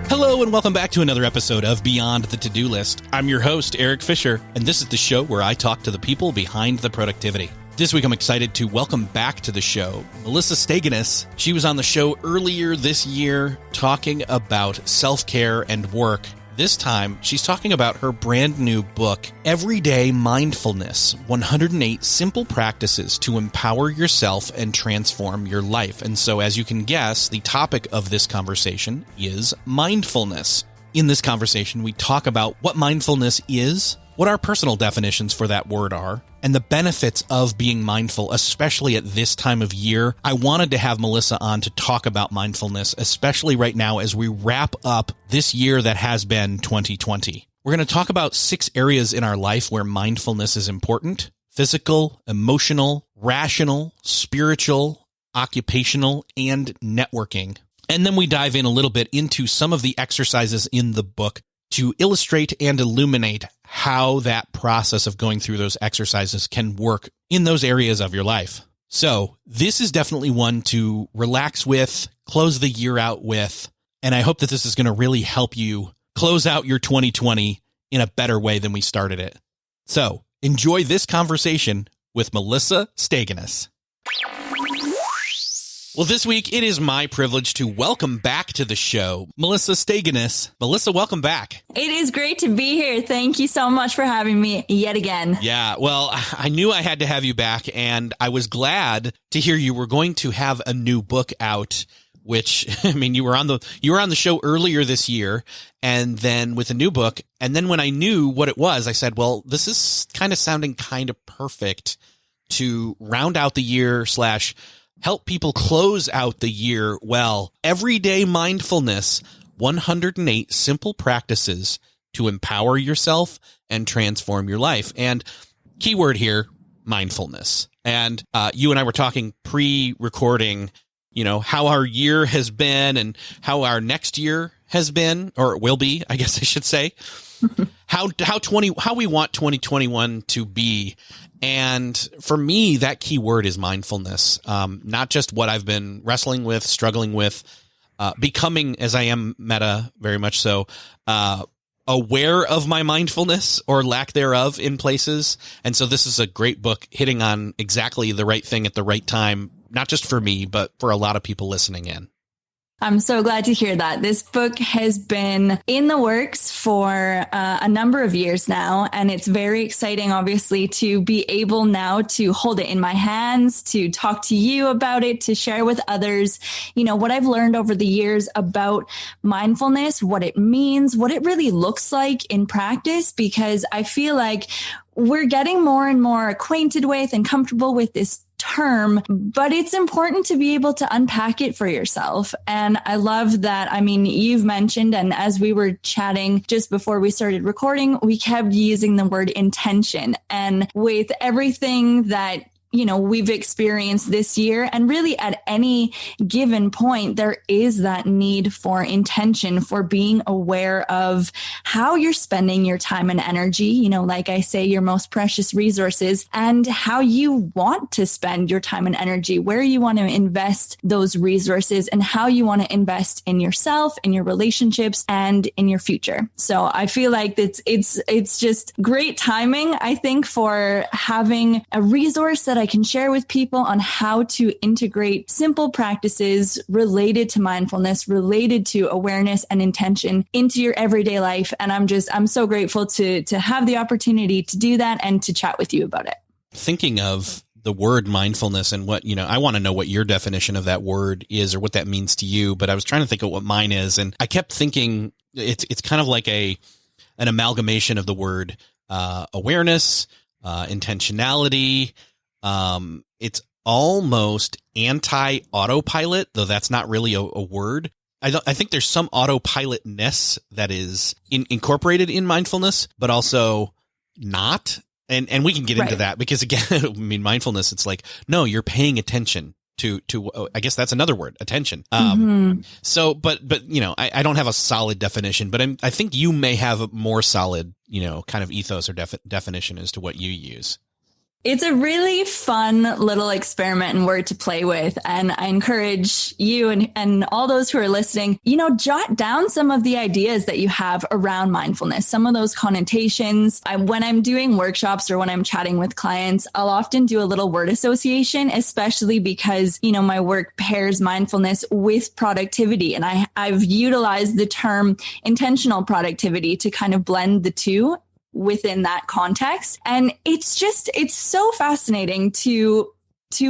Hello and welcome back to another episode of Beyond the To-Do List. I'm your host, Erik Fisher, and this is the show where I talk to the people behind the productivity. This week, I'm excited to welcome back to the show Melissa Steginus. She was on the show earlier this year talking about self-care and work. This time, she's talking about her brand new book, Everyday Mindfulness, 108 Simple Practices to Empower Yourself and Transform Your Life. And so, as you can guess, the topic of this conversation is mindfulness. In this conversation, we talk about what mindfulness is, what our personal definitions for that word are, and the benefits of being mindful, especially at this time of year. I wanted to have Melissa on to talk about mindfulness, especially right now as we wrap up this year that has been 2020. We're going to talk about 6 areas in our life where mindfulness is important: physical, emotional, rational, spiritual, occupational, and networking. And then we dive in a little bit into some of the exercises in the book to illustrate and illuminate how that process of going through those exercises can work in those areas of your life. So this is definitely one to relax with, close the year out with, and I hope that this is going to really help you close out your 2020 in a better way than we started it. So enjoy this conversation with Melissa Steginus. Well, this week, it is my privilege to welcome back to the show Melissa Steginus. Melissa, welcome back. It is great to be here. Thank you so much for having me yet again. Yeah, well, I knew I had to have you back, and I was glad to hear you were going to have a new book out, which, I mean, you were on the show earlier this year, and then with a new book. And then when I knew what it was, I said, well, this is kind of sounding kind of perfect to round out the year / help people close out the year well. Everyday Mindfulness, 108 Simple Practices to Empower Yourself and Transform Your Life. And keyword here, mindfulness. And you and I were talking pre-recording, how our year has been and how our next year has been, or will be, I guess I should say, how we want 2021 to be. And for me, that key word is mindfulness. Not just what I've been wrestling with, struggling with, becoming, as I am meta, very much so, aware of my mindfulness or lack thereof in places. And so this is a great book hitting on exactly the right thing at the right time, not just for me, but for a lot of people listening in. I'm so glad to hear that. This book has been in the works for a number of years now, and it's very exciting, obviously, to be able now to hold it in my hands, to talk to you about it, to share with others, what I've learned over the years about mindfulness, what it means, what it really looks like in practice, because I feel like we're getting more and more acquainted with and comfortable with this term, but it's important to be able to unpack it for yourself. And I love that. I mean, you've mentioned, and as we were chatting just before we started recording, we kept using the word intention. And with everything that we've experienced this year, and really at any given point, there is that need for intention, for being aware of how you're spending your time and energy, like I say, your most precious resources, and how you want to spend your time and energy, where you want to invest those resources, and how you want to invest in yourself, in your relationships, and in your future. So I feel like it's just great timing, I think, for having a resource that I can share with people on how to integrate simple practices related to mindfulness, related to awareness and intention into your everyday life. And I'm so grateful to have the opportunity to do that and to chat with you about it. Thinking of the word mindfulness and what, I want to know what your definition of that word is or what that means to you, but I was trying to think of what mine is. And I kept thinking it's kind of like an amalgamation of the word awareness, intentionality. It's almost anti-autopilot, though that's not really a word. I think there's some autopilotness that is incorporated in mindfulness, but also not. And we can get into that because, again, I mean, mindfulness, it's like, no, you're paying attention to I guess that's another word, attention. So, but I don't have a solid definition, but I think you may have a more solid, kind of ethos or definition as to what you use. It's a really fun little experiment and word to play with. And I encourage you and all those who are listening, jot down some of the ideas that you have around mindfulness, some of those connotations. When I'm doing workshops or when I'm chatting with clients, I'll often do a little word association, especially because, my work pairs mindfulness with productivity. And I've utilized the term intentional productivity to kind of blend the two within that context. And it's so fascinating to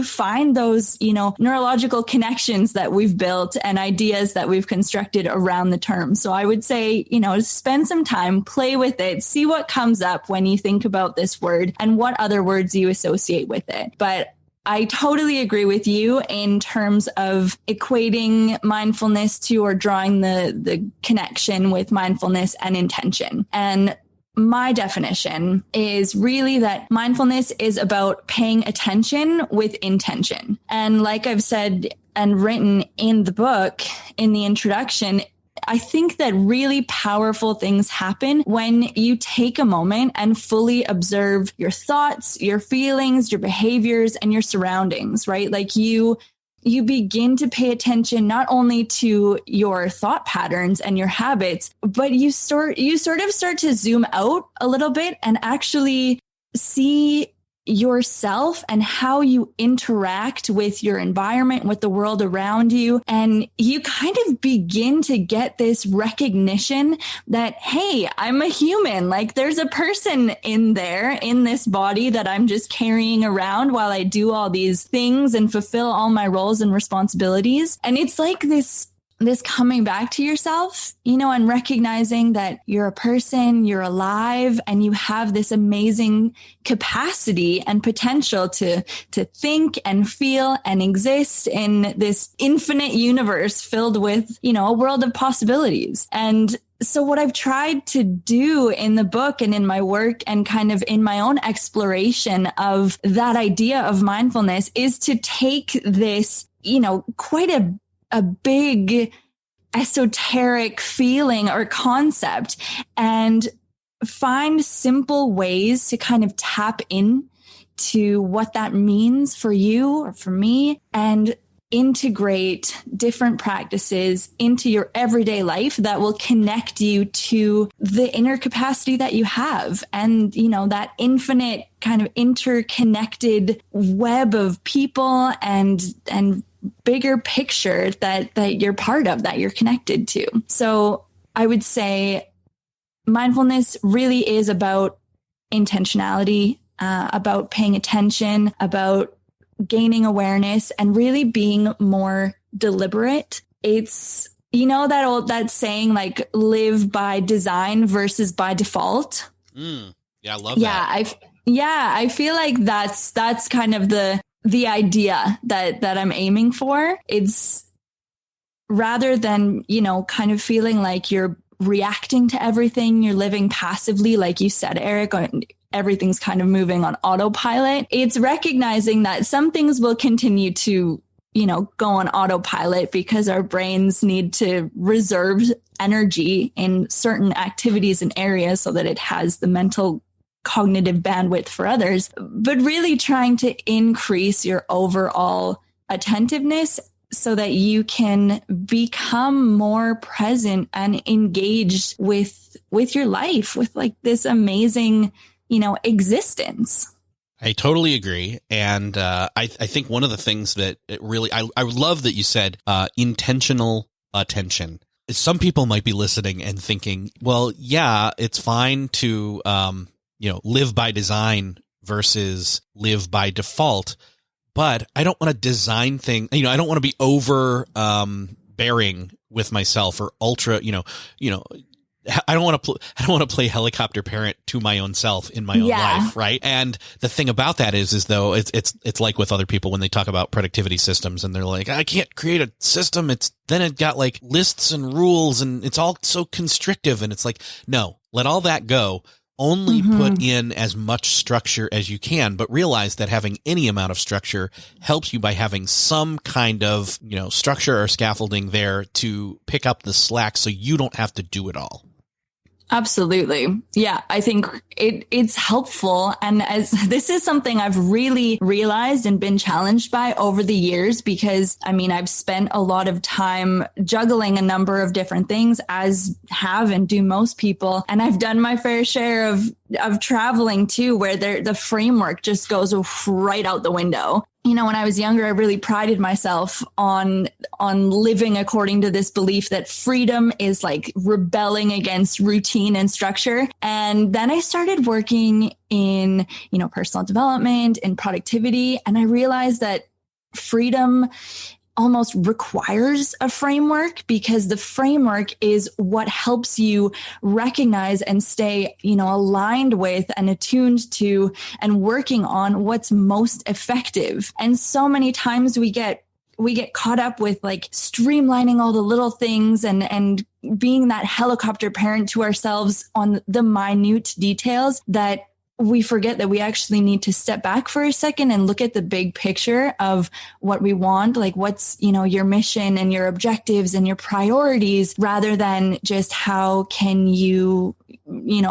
find those, neurological connections that we've built and ideas that we've constructed around the term. So I would say, spend some time, play with it, see what comes up when you think about this word and what other words you associate with it. But I totally agree with you in terms of equating mindfulness to or drawing the connection with mindfulness and intention. And my definition is really that mindfulness is about paying attention with intention. And like I've said and written in the book, in the introduction, I think that really powerful things happen when you take a moment and fully observe your thoughts, your feelings, your behaviors, and your surroundings, right? Like you begin to pay attention not only to your thought patterns and your habits, but you sort of start to zoom out a little bit and actually see yourself and how you interact with your environment, with the world around you. And you kind of begin to get this recognition that, hey, I'm a human. Like there's a person in there in this body that I'm just carrying around while I do all these things and fulfill all my roles and responsibilities. And it's like this coming back to yourself, and recognizing that you're a person, you're alive, and you have this amazing capacity and potential to think and feel and exist in this infinite universe filled with, a world of possibilities. And so what I've tried to do in the book and in my work and kind of in my own exploration of that idea of mindfulness is to take this, quite a big esoteric feeling or concept and find simple ways to kind of tap in to what that means for you or for me and integrate different practices into your everyday life that will connect you to the inner capacity that you have and, that infinite kind of interconnected web of people and bigger picture that you're part of, that you're connected to. So I would say mindfulness really is about intentionality, about paying attention, about gaining awareness and really being more deliberate. It's, that saying like live by design versus by default. Yeah, I love that. I feel like that's kind of the idea that I'm aiming for. It's rather than, kind of feeling like you're reacting to everything, you're living passively, like you said, Erik, everything's kind of moving on autopilot. It's recognizing that some things will continue to, go on autopilot because our brains need to reserve energy in certain activities and areas so that it has the mental cognitive bandwidth for others, but really trying to increase your overall attentiveness so that you can become more present and engaged with your life, with like this amazing, existence. I totally agree. And I think one of the things that it really, I love that you said intentional attention. Some people might be listening and thinking, well, yeah, it's fine to, live by design versus live by default. But I don't want to design things, I don't want to be over bearing with myself or ultra, I don't want to play helicopter parent to my own self in my own life, right? And the thing about that is though it's like with other people when they talk about productivity systems and they're like, I can't create a system. It got like lists and rules and it's all so constrictive. And it's like, no, let all that go. Only put in as much structure as you can, but realize that having any amount of structure helps you by having some kind of, structure or scaffolding there to pick up the slack so you don't have to do it all. Absolutely. Yeah, I think it's helpful. And as this is something I've really realized and been challenged by over the years, because I mean, I've spent a lot of time juggling a number of different things, as have and do most people. And I've done my fair share of traveling too, where the framework just goes right out the window. You know, when I was younger, I really prided myself on living according to this belief that freedom is like rebelling against routine and structure. And then I started working in, personal development and productivity. And I realized that freedom almost requires a framework, because the framework is what helps you recognize and stay, aligned with and attuned to and working on what's most effective. And so many times we get caught up with like streamlining all the little things and being that helicopter parent to ourselves on the minute details, that we forget that we actually need to step back for a second and look at the big picture of what we want, like what's, your mission and your objectives and your priorities, rather than just how can you,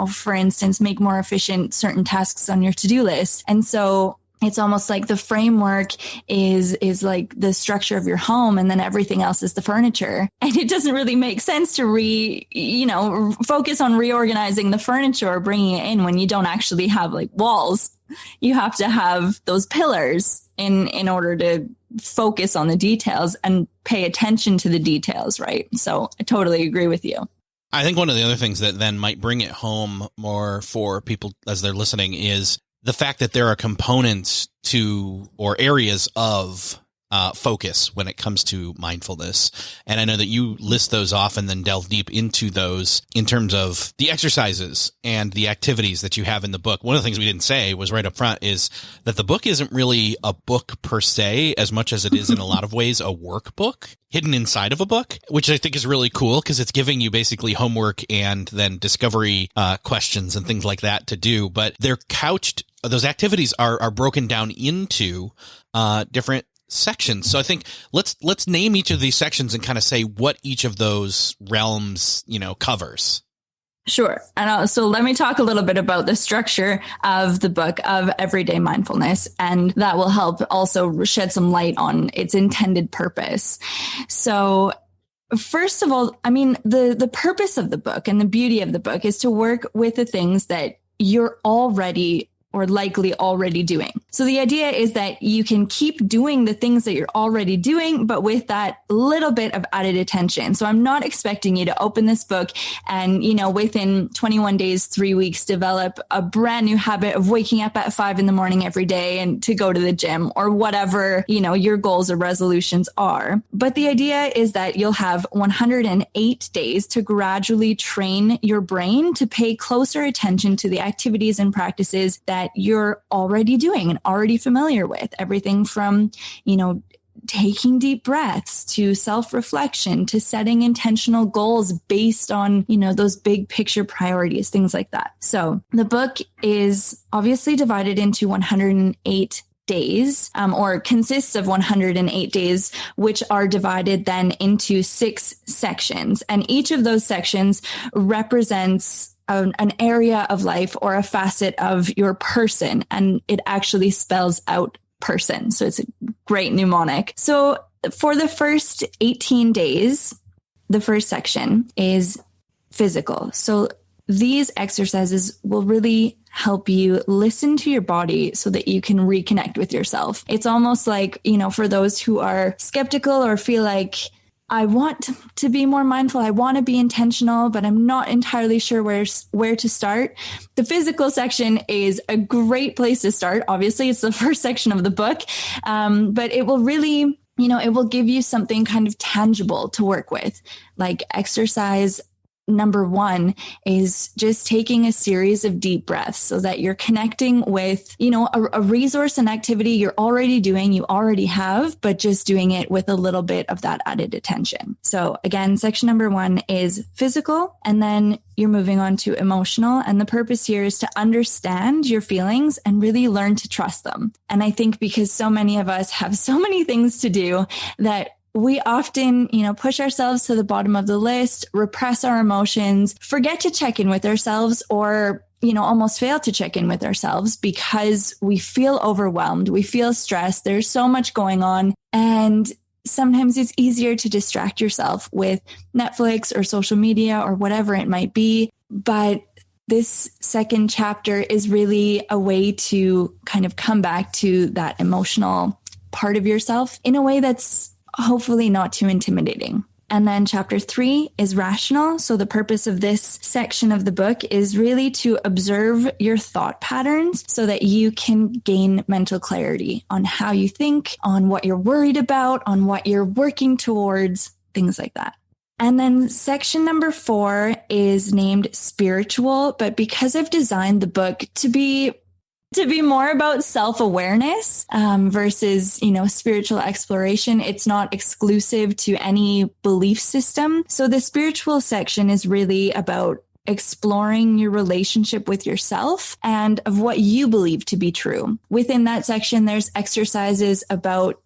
for instance, make more efficient certain tasks on your to-do list. And so it's almost like the framework is like the structure of your home, and then everything else is the furniture. And it doesn't really make sense to focus on reorganizing the furniture or bringing it in when you don't actually have like walls. You have to have those pillars in order to focus on the details and pay attention to the details, right? So I totally agree with you. I think one of the other things that then might bring it home more for people as they're listening is the fact that there are components to or areas of focus when it comes to mindfulness. And I know that you list those off and then delve deep into those in terms of the exercises and the activities that you have in the book. One of the things we didn't say was right up front is that the book isn't really a book per se, as much as it is in a lot of ways a workbook hidden inside of a book, which I think is really cool because it's giving you basically homework and then discovery questions and things like that to do. But they're couched, those activities are broken down into different sections. So I think let's name each of these sections and kind of say what each of those realms, covers. Sure. And so let me talk a little bit about the structure of the book of Everyday Mindfulness, and that will help also shed some light on its intended purpose. So first of all, I mean, the purpose of the book and the beauty of the book is to work with the things that you're already or likely already doing. So the idea is that you can keep doing the things that you're already doing, but with that little bit of added attention. So I'm not expecting you to open this book and, within 21 days, 3 weeks, develop a brand new habit of waking up at 5 a.m. every day and to go to the gym or whatever, your goals or resolutions are. But the idea is that you'll have 108 days to gradually train your brain to pay closer attention to the activities and practices that you're already doing and already familiar with. Everything from, taking deep breaths to self-reflection to setting intentional goals based on, those big picture priorities, things like that. So the book is obviously divided into 108 days, or consists of 108 days, which are divided then into 6 sections. And each of those sections represents an area of life or a facet of your person, and it actually spells out person. So it's a great mnemonic. So for the first 18 days, the first section is physical. So these exercises will really help you listen to your body so that you can reconnect with yourself. It's almost like, for those who are skeptical or feel like, I want to be more mindful, I want to be intentional, but I'm not entirely sure where to start. The physical section is a great place to start. Obviously, it's the first section of the book, but it will really, it will give you something kind of tangible to work with, like exercise. Number 1 is just taking a series of deep breaths so that you're connecting with, a resource and activity you're already doing, you already have, but just doing it with a little bit of that added attention. So again, section number 1 is physical, and then you're moving on to emotional. And the purpose here is to understand your feelings and really learn to trust them. And I think because so many of us have so many things to do that we often, push ourselves to the bottom of the list, repress our emotions, forget to check in with ourselves, or, almost fail to check in with ourselves because we feel overwhelmed. We feel stressed. There's so much going on. And sometimes it's easier to distract yourself with Netflix or social media or whatever it might be. But this second chapter is really a way to kind of come back to that emotional part of yourself in a way that's hopefully not too intimidating. And then chapter 3 is rational. So the purpose of this section of the book is really to observe your thought patterns so that you can gain mental clarity on how you think, on what you're worried about, on what you're working towards, things like that. And then section number 4 is named spiritual, but because I've designed the book to be more about self-awareness versus, spiritual exploration, it's not exclusive to any belief system. So the spiritual section is really about exploring your relationship with yourself and of what you believe to be true. Within that section, there's exercises about,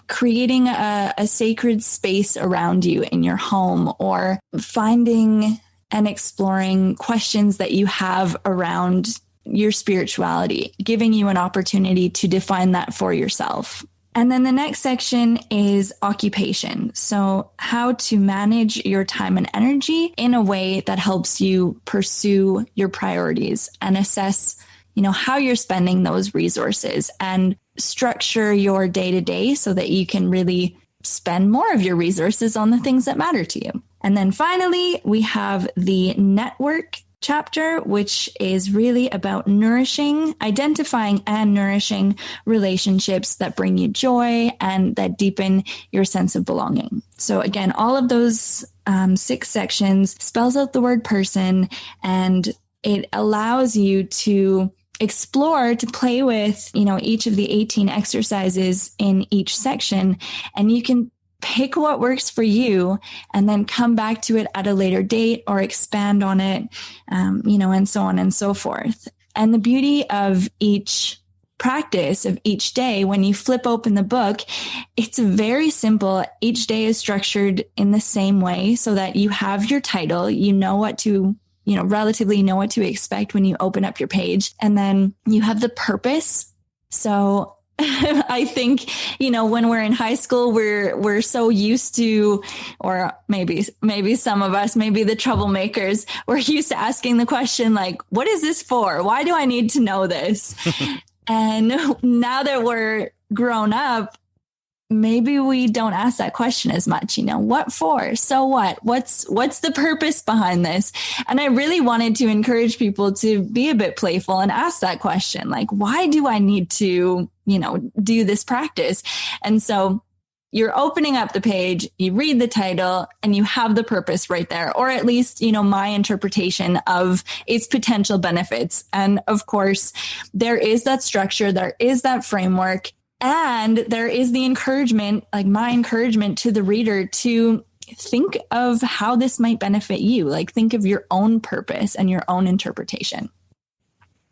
creating a sacred space around you in your home, or finding and exploring questions that you have around your spirituality, giving you an opportunity to define that for yourself. And then the next section is occupation. So how to manage your time and energy in a way that helps you pursue your priorities and assess, how you're spending those resources and structure your day-to-day so that you can really spend more of your resources on the things that matter to you. And then finally, we have the network chapter, which is really about identifying and nourishing relationships that bring you joy and that deepen your sense of belonging. So again, all of those 6 sections spells out the word person, and it allows you to explore, to play with, each of the 18 exercises in each section, and you can pick what works for you and then come back to it at a later date or expand on it, and so on and so forth. And the beauty of each practice of each day, when you flip open the book, it's very simple. Each day is structured in the same way so that you have your title, relatively know what to expect when you open up your page. And then you have the purpose. So I think, when we're in high school, we're so used to, or maybe some of us, maybe the troublemakers, we're used to asking the question like, what is this for? Why do I need to know this? And now that we're grown up, maybe we don't ask that question as much, what for? So what? What's the purpose behind this? And I really wanted to encourage people to be a bit playful and ask that question, like, why do I need to, do this practice? And so you're opening up the page, you read the title, and you have the purpose right there, or at least, my interpretation of its potential benefits. And of course, there is that structure, there is that framework. And there is the encouragement, like my encouragement to the reader, to think of how this might benefit you. Like think of your own purpose and your own interpretation.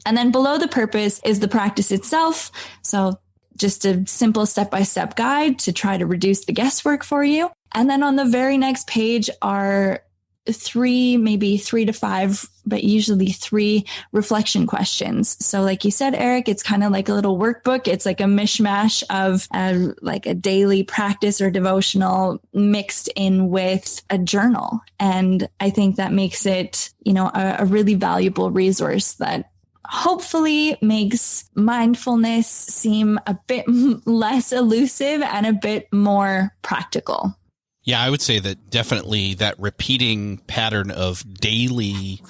And then below the purpose is the practice itself. So just a simple step-by-step guide to try to reduce the guesswork for you. And then on the very next page are 3, maybe 3 to 5, but usually 3 reflection questions. So like you said, Erik, it's kind of like a little workbook. It's like a mishmash of like a daily practice or devotional mixed in with a journal. And I think that makes it, a really valuable resource that hopefully makes mindfulness seem a bit less elusive and a bit more practical. Yeah, I would say that definitely that repeating pattern of daily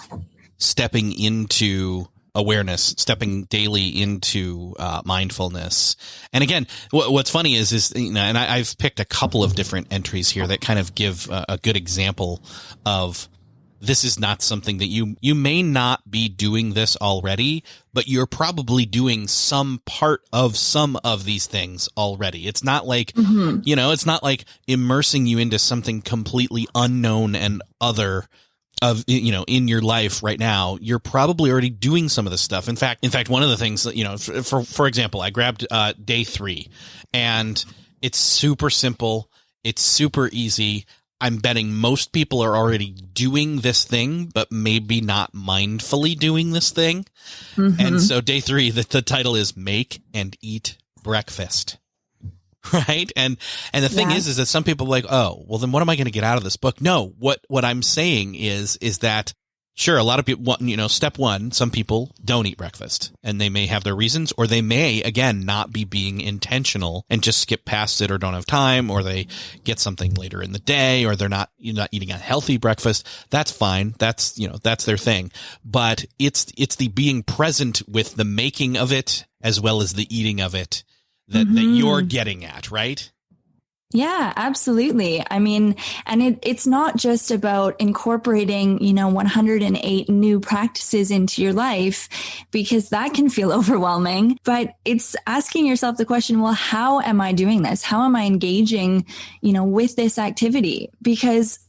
stepping into awareness, stepping daily into mindfulness. And again, what's funny is and I've picked a couple of different entries here that kind of give a good example of this is not something that you may not be doing this already, but you're probably doing some part of some of these things already. It's not like, it's not like immersing you into something completely unknown and other of, in your life right now. You're probably already doing some of this stuff. In fact, one of the things that, for example, I grabbed day 3, and It's super simple. It's super easy. I'm betting most people are already doing this thing, but maybe not mindfully doing this thing. Mm-hmm. And so day 3, the title is Make and Eat Breakfast. Right. And the thing is that some people are like, oh, well, then what am I going to get out of this book? No, what I'm saying is that sure, a lot of people, step 1, some people don't eat breakfast and they may have their reasons, or they may, again, not be being intentional and just skip past it or don't have time, or they get something later in the day, or they're not eating a healthy breakfast. That's fine. That's their thing. But it's the being present with the making of it as well as the eating of it that you're getting at, right? Yeah, absolutely. I mean, and it's not just about incorporating, 108 new practices into your life, because that can feel overwhelming, but it's asking yourself the question, well, how am I doing this? How am I engaging, with this activity? Because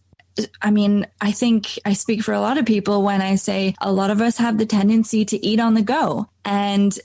I mean, I think I speak for a lot of people when I say a lot of us have the tendency to eat on the go. And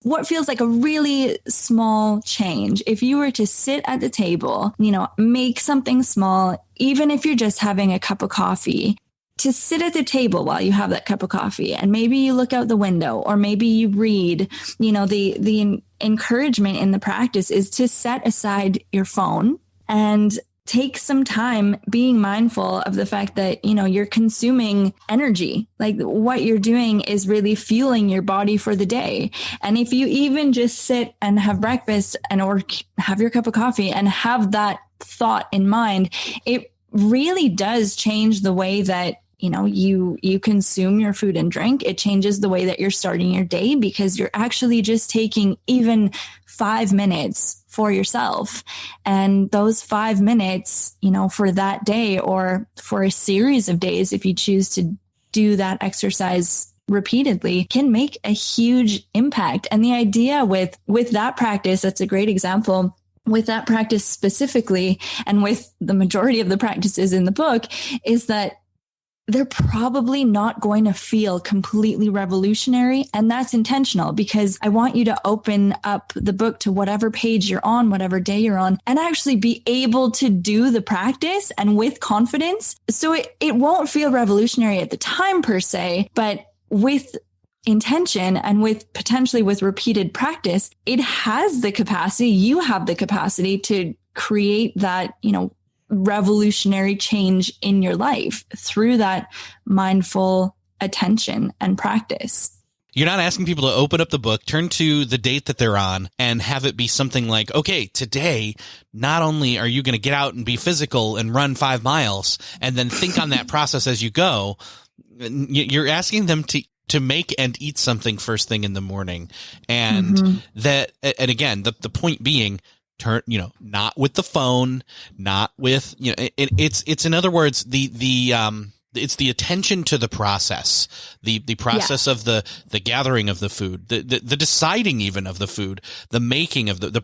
what feels like a really small change, if you were to sit at the table, make something small, even if you're just having a cup of coffee, to sit at the table while you have that cup of coffee, and maybe you look out the window, or maybe you read, the encouragement in the practice is to set aside your phone and take some time being mindful of the fact that, you're consuming energy. Like what you're doing is really fueling your body for the day. And if you even just sit and have breakfast or have your cup of coffee and have that thought in mind, it really does change the way that you consume your food and drink. It changes the way that you're starting your day, because you're actually just taking even 5 minutes for yourself. And those 5 minutes, for that day or for a series of days, if you choose to do that exercise repeatedly, can make a huge impact. And the idea with that practice, that's a great example. With that practice specifically, and with the majority of the practices in the book, is that they're probably not going to feel completely revolutionary. And that's intentional, because I want you to open up the book to whatever page you're on, whatever day you're on, and actually be able to do the practice and with confidence. So it won't feel revolutionary at the time per se, but with intention and potentially with repeated practice, it has the capacity, you have the capacity to create that, revolutionary change in your life through that mindful attention and practice. You're not asking people to open up the book, turn to the date that they're on, and have it be something like, okay, today, not only are you going to get out and be physical and run 5 miles and then think on that process as you go, you're asking them to make and eat something first thing in the morning. And and again, the point being, not with the phone, not with, it's in other words, it's the attention to the process, the process of the gathering of the food, the deciding even of the food, the making of the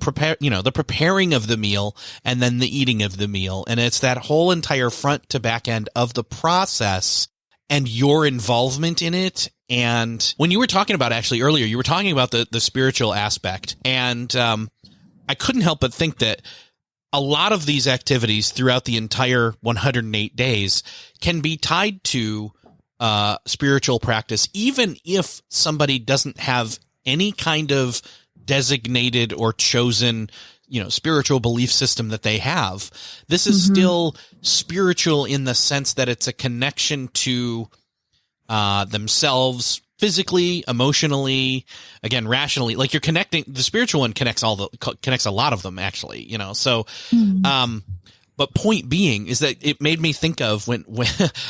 preparing of the meal, and then the eating of the meal. And it's that whole entire front to back end of the process and your involvement in it. And when you were talking about, actually earlier, you were talking about the spiritual aspect, and, I couldn't help but think that a lot of these activities throughout the entire 108 days can be tied to spiritual practice, even if somebody doesn't have any kind of designated or chosen, spiritual belief system that they have. This is still spiritual in the sense that it's a connection to themselves, physically, emotionally, again, rationally. Like you're connecting, the spiritual one connects a lot of them, actually, so, but point being is that it made me think of when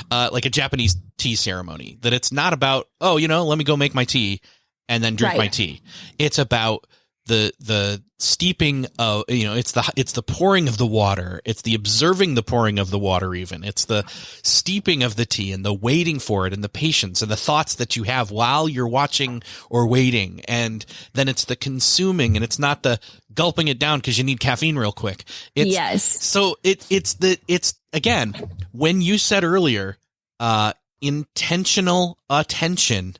like a Japanese tea ceremony, that it's not about, let me go make my tea and then drink my tea. It's about the steeping of, it's the pouring of the water. It's the observing the pouring of the water even. It's the steeping of the tea and the waiting for it and the patience and the thoughts that you have while you're watching or waiting. And then it's the consuming, and it's not the gulping it down because you need caffeine real quick. So it's again, when you said earlier, intentional attention,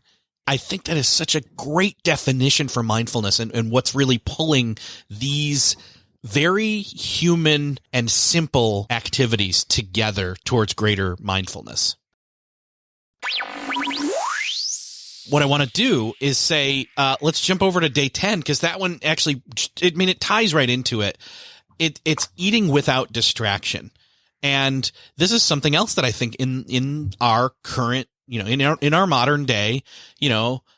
I think that is such a great definition for mindfulness and what's really pulling these very human and simple activities together towards greater mindfulness. What I want to do is say, let's jump over to day 10, because that one actually, it ties right into it. It's eating without distraction. And this is something else that I think in our current, in our modern day,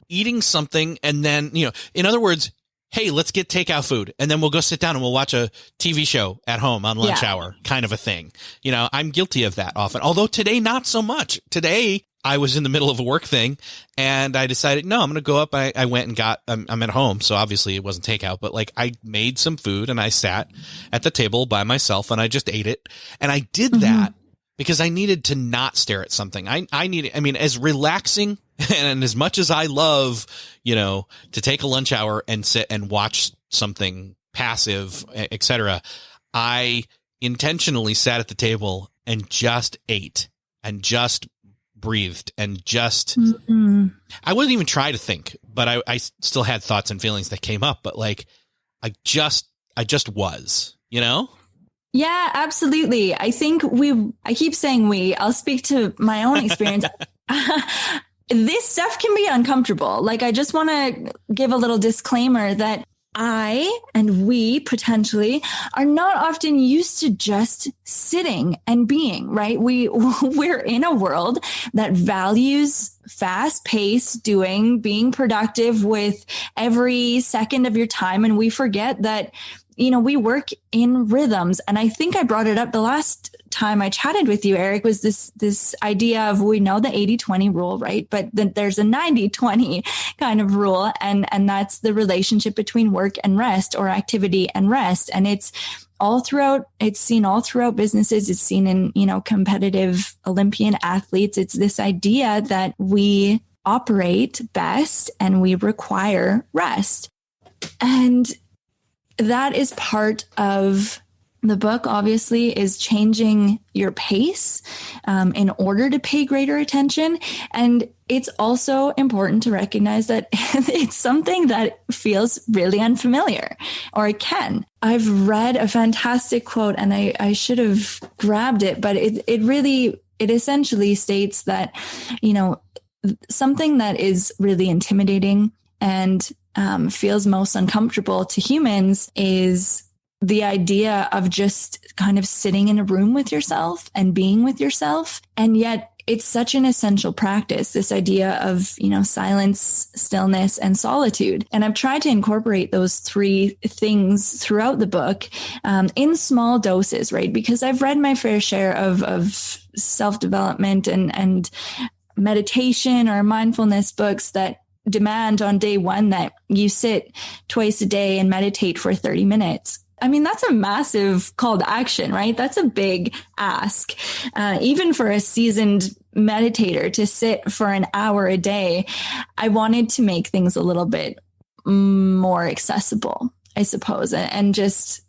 eating something and then, in other words, hey, let's get takeout food and then we'll go sit down and we'll watch a TV show at home on lunch hour kind of a thing. I'm guilty of that often, although today, not so much. Today, I was in the middle of a work thing and I decided, no, I'm going to go up. I went and I'm at home. So obviously it wasn't takeout, but I made some food and I sat at the table by myself and I just ate it. And I did that because I needed to not stare at something. As relaxing and as much as I love, to take a lunch hour and sit and watch something passive, etc., I intentionally sat at the table and just ate and just breathed and just, I wouldn't even try to think, but I still had thoughts and feelings that came up, but I just was, Yeah, absolutely. I think I keep saying I'll speak to my own experience. This stuff can be uncomfortable. I just want to give a little disclaimer that I and we potentially are not often used to just sitting and being, right? We're in a world that values fast paced doing, being productive with every second of your time. And we forget that, we work in rhythms. And I think I brought it up the last time I chatted with you, Erik, was this idea of, we know the 80-20 rule, right? But then there's a 90-20 kind of rule. And that's the relationship between work and rest, or activity and rest. And it's seen all throughout businesses. It's seen in, competitive Olympian athletes. It's this idea that we operate best and we require rest. And that is part of the book, obviously, is changing your pace in order to pay greater attention. And it's also important to recognize that it's something that feels really unfamiliar, or it can. I've read a fantastic quote and I should have grabbed it, but it essentially states that, something that is really intimidating and feels most uncomfortable to humans is the idea of just kind of sitting in a room with yourself and being with yourself. And yet it's such an essential practice, this idea of, silence, stillness, and solitude. And I've tried to incorporate those three things throughout the book in small doses, right? Because I've read my fair share of self-development and meditation or mindfulness books that demand on day one that you sit twice a day and meditate for 30 minutes. That's a massive call to action, right? That's a big ask. Even for a seasoned meditator to sit for an hour a day, I wanted to make things a little bit more accessible, I suppose, and just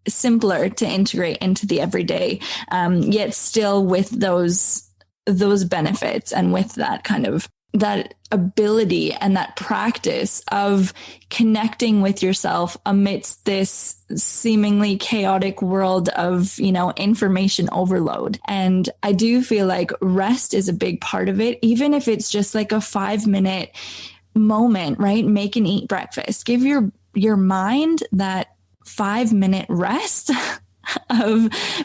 simpler to integrate into the everyday, yet still with those benefits and with that kind of that ability and that practice of connecting with yourself amidst this seemingly chaotic world of, information overload. And I do feel like rest is a big part of it, even if it's just a 5-minute moment, right? Make and eat breakfast. Give your mind that 5-minute rest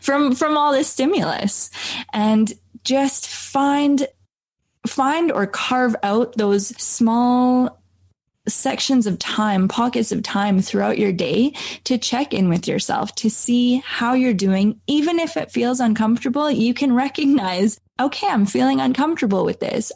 from all this stimulus, and just find or carve out those small sections of time, pockets of time throughout your day to check in with yourself, to see how you're doing. Even if it feels uncomfortable, you can recognize, okay, I'm feeling uncomfortable with this.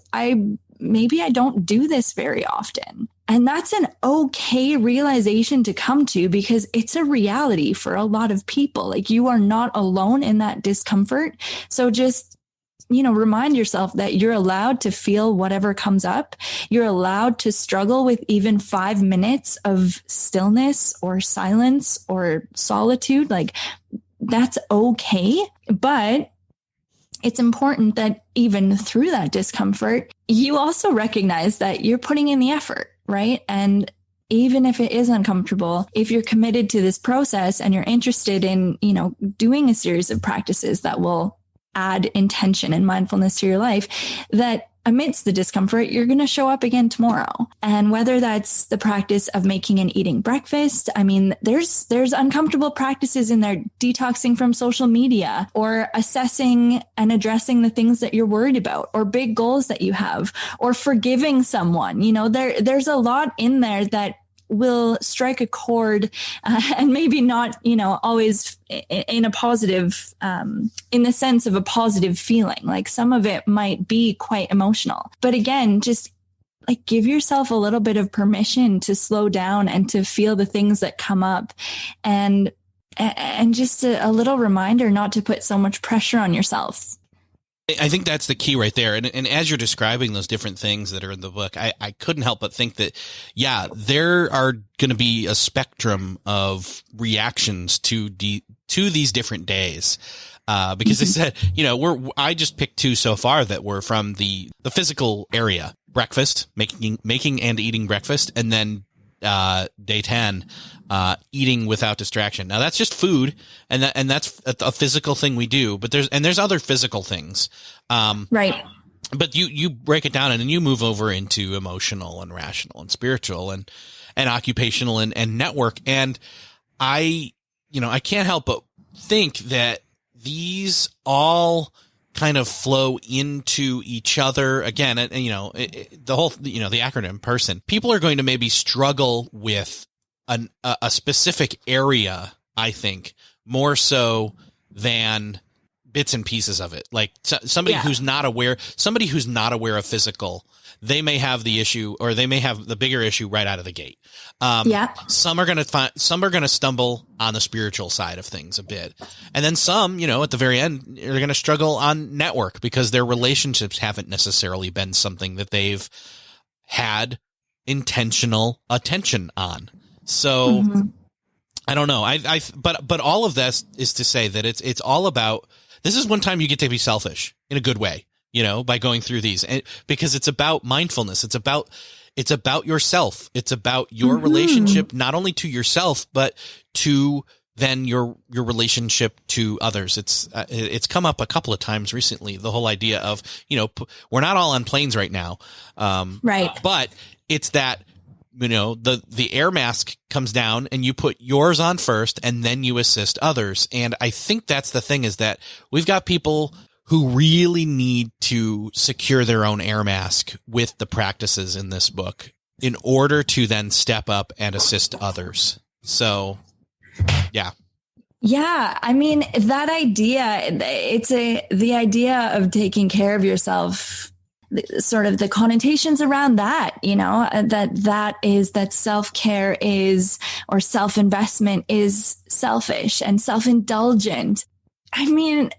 Maybe I don't do this very often. And that's an okay realization to come to, because it's a reality for a lot of people. You are not alone in that discomfort. So just remind yourself that you're allowed to feel whatever comes up. You're allowed to struggle with even 5 minutes of stillness or silence or solitude. That's okay. But it's important that even through that discomfort, you also recognize that you're putting in the effort, right? And even if it is uncomfortable, if you're committed to this process and you're interested in, doing a series of practices that will add intention and mindfulness to your life, that amidst the discomfort, you're going to show up again tomorrow. And whether that's the practice of making and eating breakfast, I mean, there's uncomfortable practices in there, detoxing from social media, or assessing and addressing the things that you're worried about, or big goals that you have, or forgiving someone. There's a lot in there that will strike a chord, and maybe not, always in a positive, in the sense of a positive feeling. Like some of it might be quite emotional, but again, just like give yourself a little bit of permission to slow down and to feel the things that come up, and just a little reminder not to put so much pressure on yourself. I think that's the key right there. And as you're describing those different things that are in the book, I couldn't help but think that, yeah, there are going to be a spectrum of reactions to these different days. Because they said, I just picked two so far that were from the physical area: breakfast, making and eating breakfast, and then day 10, eating without distraction. Now that's just food, and that's a physical thing we do, but there's other physical things. Right. But you break it down and then you move over into emotional and rational and spiritual and occupational and network. And I can't help but think that these all kind of flow into each other again. And the whole, the acronym person, people are going to maybe struggle with a specific area, I think, more so than bits and pieces of it. Like somebody who's not aware of physical, they may have the issue, or they may have the bigger issue right out of the gate. Some are going to stumble on the spiritual side of things a bit. And then some, at the very end, are going to struggle on network because their relationships haven't necessarily been something that they've had intentional attention on. So I don't know. But all of this is to say that it's all about, this is one time you get to be selfish in a good way, by going through these, and because it's about mindfulness. It's about yourself. It's about your relationship, not only to yourself, but to then your relationship to others. It's come up a couple of times recently, the whole idea of, we're not all on planes right now. Right. But it's that, the air mask comes down and you put yours on first and then you assist others. And I think that's the thing, is that we've got people who really need to secure their own air mask with the practices in this book in order to then step up and assist others. So, yeah. Yeah. I mean, that idea, the idea of taking care of yourself, sort of the connotations around that, that self-care is, or self-investment is selfish and self-indulgent. I mean,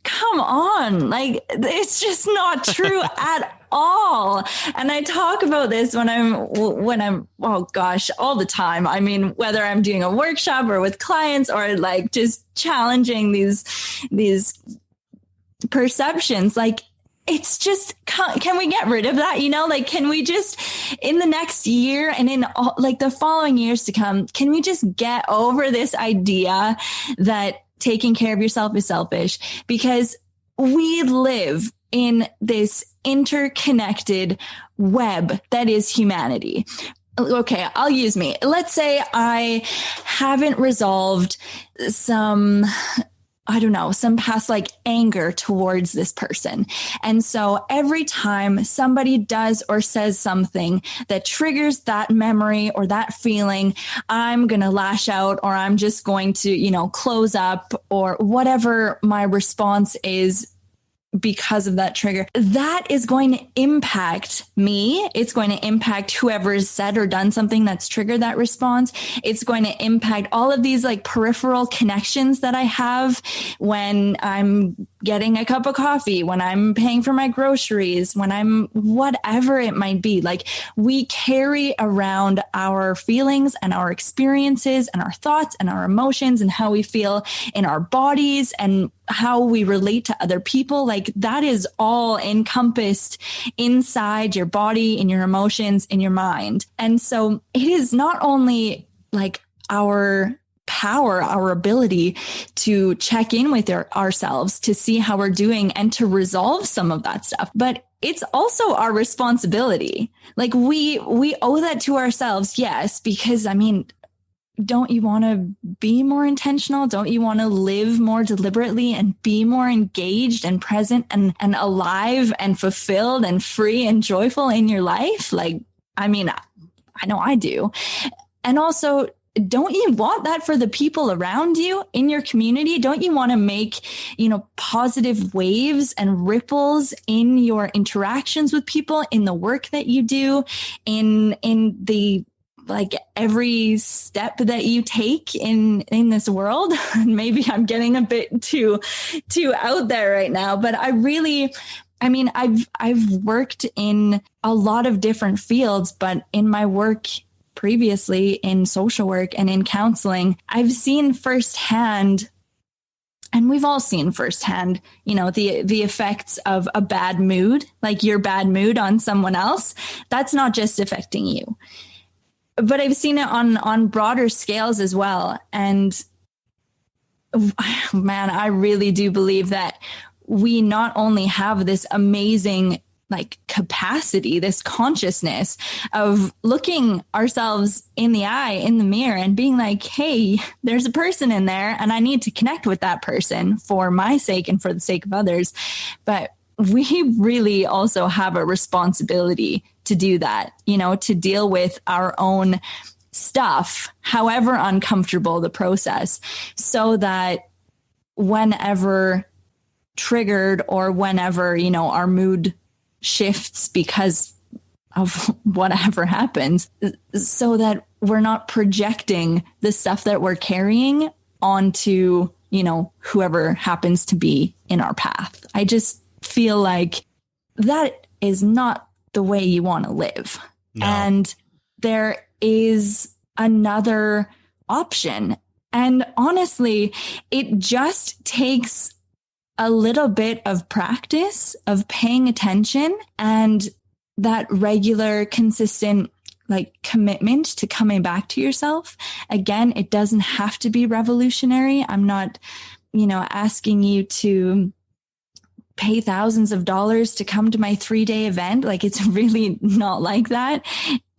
come on, like, it's just not true at all. And I talk about this when I'm, oh gosh, all the time. I mean, whether I'm doing a workshop or with clients, or like just challenging these perceptions, like, it's just, can we get rid of that? Can we just, in the next year and in all, like the following years to come, can we just get over this idea that taking care of yourself is selfish? Because we live in this interconnected web that is humanity. Okay, I'll use me. Let's say I haven't resolved some past like anger towards this person. And so every time somebody does or says something that triggers that memory or that feeling, I'm going to lash out, or I'm just going to, close up, or whatever my response is because of that trigger. That is going to impact me. It's going to impact whoever has said or done something that's triggered that response. It's going to impact all of these like peripheral connections that I have when I'm getting a cup of coffee, when I'm paying for my groceries, when I'm whatever it might be. Like, we carry around our feelings and our experiences and our thoughts and our emotions and how we feel in our bodies and how we relate to other people, like that is all encompassed inside your body, in your emotions, in your mind. And so it is not only like our power, our ability to check in with ourselves, to see how we're doing and to resolve some of that stuff, but it's also our responsibility. Like we owe that to ourselves. Yes, because I mean, don't you want to be more intentional? Don't you want to live more deliberately and be more engaged and present and alive and fulfilled and free and joyful in your life? Like, I mean, I know I do. And also, don't you want that for the people around you in your community? Don't you want to make, positive waves and ripples in your interactions with people, in the work that you do, in the like every step that you take in this world? Maybe I'm getting a bit too out there right now, but I've worked in a lot of different fields, but in my work previously in social work and in counseling, I've seen firsthand, and we've all seen firsthand, the effects of a bad mood, like your bad mood on someone else. That's not just affecting you. But I've seen it on broader scales as well. And man, I really do believe that we not only have this amazing like capacity, this consciousness of looking ourselves in the eye, in the mirror and being like, hey, there's a person in there and I need to connect with that person for my sake and for the sake of others. But we really also have a responsibility to do that, to deal with our own stuff, however uncomfortable the process, so that whenever triggered or whenever, our mood shifts because of whatever happens, so that we're not projecting the stuff that we're carrying onto, whoever happens to be in our path. I just feel like that is not the way you want to live. No. And there is another option. And honestly, it just takes a little bit of practice of paying attention and that regular, consistent, like commitment to coming back to yourself. Again, it doesn't have to be revolutionary. I'm not, asking you to pay thousands of dollars to come to my 3-day event. Like, it's really not like that.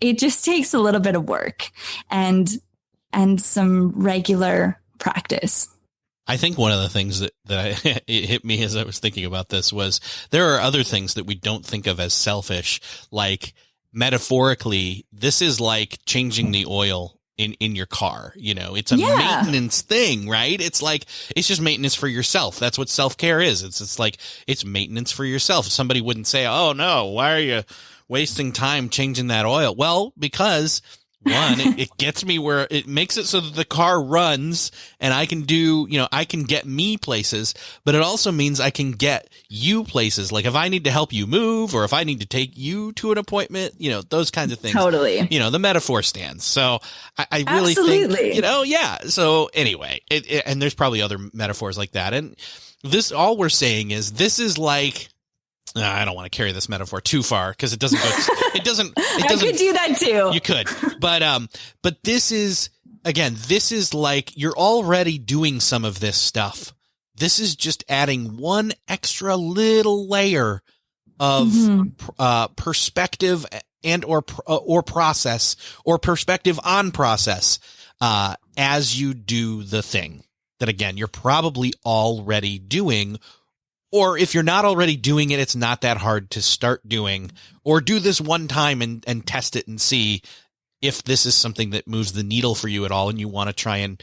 It just takes a little bit of work and some regular practice. I think one of the things that it hit me as I was thinking about this was there are other things that we don't think of as selfish, like metaphorically, this is like changing the oil in your car. It's a maintenance thing, right? It's like, it's just maintenance for yourself. That's what self-care is. It's like, it's maintenance for yourself. Somebody wouldn't say, oh no, why are you wasting time changing that oil? Well, because one, it gets me where it makes it so that the car runs and I can do, I can get me places, but it also means I can get you places. Like if I need to help you move or if I need to take you to an appointment, those kinds of things. Totally. The metaphor stands. So I really think, yeah. So anyway, and there's probably other metaphors like that. And this, all we're saying is this is like, I don't want to carry this metaphor too far because it doesn't go. It doesn't. I could do that too. You could, but this is like you're already doing some of this stuff. This is just adding one extra little layer of perspective and or process or perspective on process as you do the thing that again you're probably already doing. Or if you're not already doing it, it's not that hard to start doing, or do this one time and test it and see if this is something that moves the needle for you at all. And you want to try and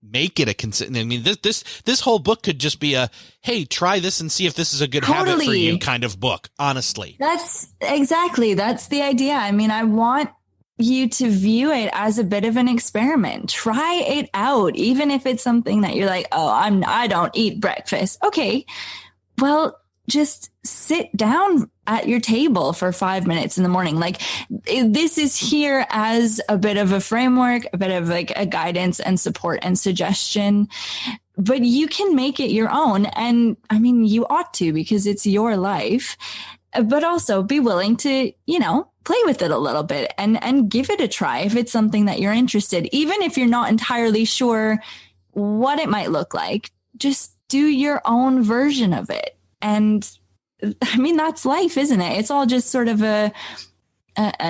make it a consistent. I mean, this whole book could just be a, hey, try this and see if this is a good habit for you kind of book. Honestly, that's the idea. I mean, I want you to view it as a bit of an experiment. Try it out, even if it's something that you're like, oh, I don't eat breakfast. Okay. Well, just sit down at your table for 5 minutes in the morning. Like this is here as a bit of a framework, a bit of like a guidance and support and suggestion. but you can make it your own. And I mean, you ought to, because it's your life, but also be willing to, play with it a little bit and give it a try if it's something that you're interested, even if you're not entirely sure what it might look like. Just do your own version of it. And I mean, that's life, isn't it? It's all just sort of an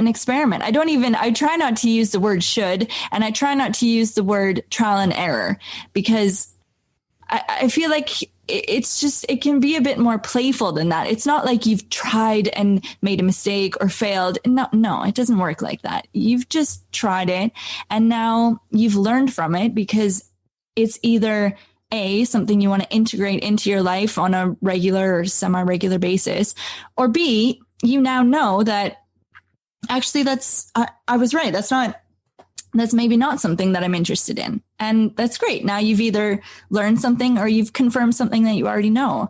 experiment. I try not to use the word should, and I try not to use the word trial and error, because I feel like it can be a bit more playful than that. It's not like you've tried and made a mistake or failed. No, it doesn't work like that. You've just tried it, and now you've learned from it, because it's either A, something you want to integrate into your life on a regular or semi-regular basis, or B, you now know that actually I was right. That's maybe not something that I'm interested in. And that's great. Now you've either learned something or you've confirmed something that you already know.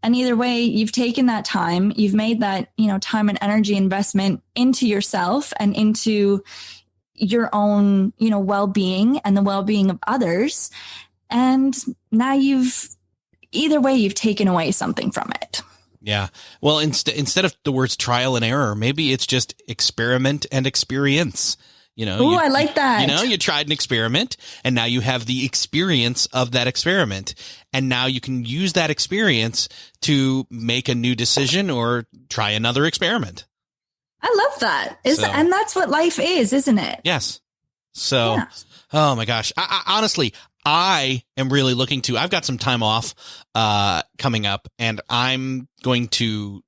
And either way, you've taken that time, you've made that, time and energy investment into yourself and into your own, well-being and the well-being of others. And now either way, you've taken away something from it. Yeah. Well, instead of the words trial and error, maybe it's just experiment and experience. I like that. You tried an experiment, and now you have the experience of that experiment. And now you can use that experience to make a new decision or try another experiment. I love that. And that's what life is, isn't it? Yes. So, yeah. Oh my gosh. I honestly, I am really I've got some time off coming up, and I'm going to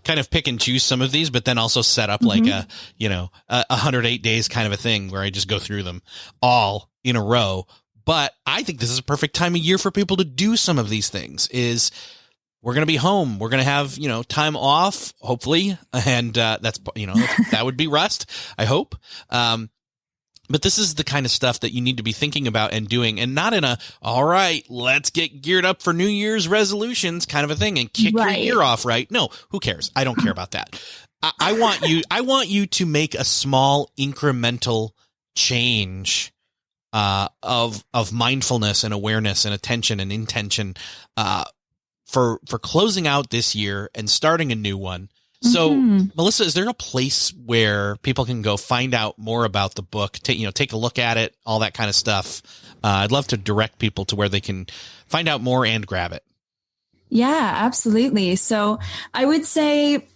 kind of pick and choose some of these, but then also set up like a 108 days kind of a thing where I just go through them all in a row. But I think this is a perfect time of year for people to do some of these things. We're going to be home. We're going to have, time off, hopefully. And that would be rest, I hope. But this is the kind of stuff that you need to be thinking about and doing, and not in all right, let's get geared up for New Year's resolutions kind of a thing and kick your year off, right? No, who cares? I don't care about that. I want you to make a small incremental change of mindfulness and awareness and attention and intention for closing out this year and starting a new one. So, Melissa, is there a place where people can go find out more about the book, take a look at it, all that kind of stuff? I'd love to direct people to where they can find out more and grab it. Yeah, absolutely. So I would say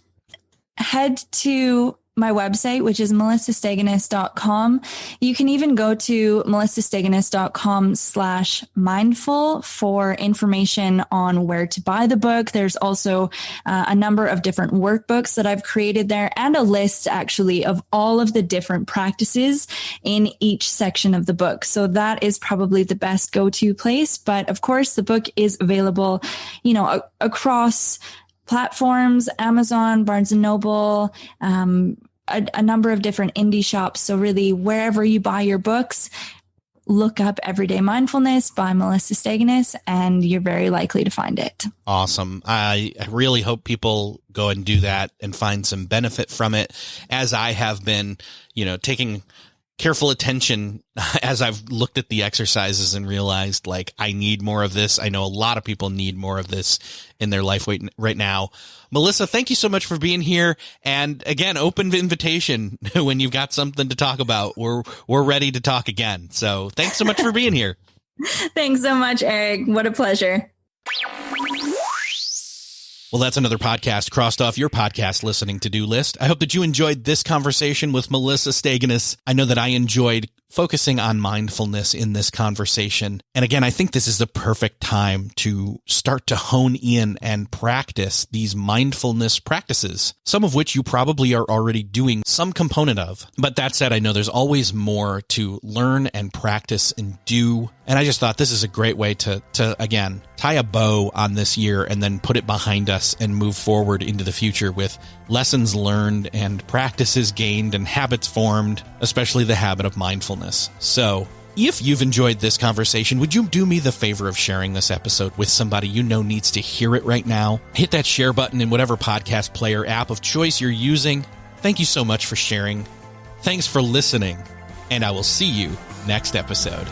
head to my website, which is melissasteginus.com. You can even go to melissasteginus.com/mindful for information on where to buy the book. There's also a number of different workbooks that I've created there, and a list actually of all of the different practices in each section of the book. So that is probably the best go-to place. But of course, the book is available, across platforms, Amazon, Barnes & Noble, a number of different indie shops. So really, wherever you buy your books, look up Everyday Mindfulness by Melissa Steginus, and you're very likely to find it. Awesome. I really hope people go and do that and find some benefit from it, as I have been, taking careful attention as I've looked at the exercises and realized, like, I need more of this. I know a lot of people need more of this in their life right now. Melissa, thank you so much for being here. And again, open invitation when you've got something to talk about. We're ready to talk again. So thanks so much for being here. Thanks so much, Erik. What a pleasure. Well, that's another podcast crossed off your podcast listening to-do list. I hope that you enjoyed this conversation with Melissa Steginus. I know that I enjoyed focusing on mindfulness in this conversation. And again, I think this is the perfect time to start to hone in and practice these mindfulness practices, some of which you probably are already doing some component of. But that said, I know there's always more to learn and practice and do. And I just thought this is a great way to again, tie a bow on this year and then put it behind us and move forward into the future with lessons learned and practices gained and habits formed, especially the habit of mindfulness. So if you've enjoyed this conversation, would you do me the favor of sharing this episode with somebody you know needs to hear it right now? Hit that share button in whatever podcast player app of choice you're using. Thank you so much for sharing. Thanks for listening, and I will see you next episode.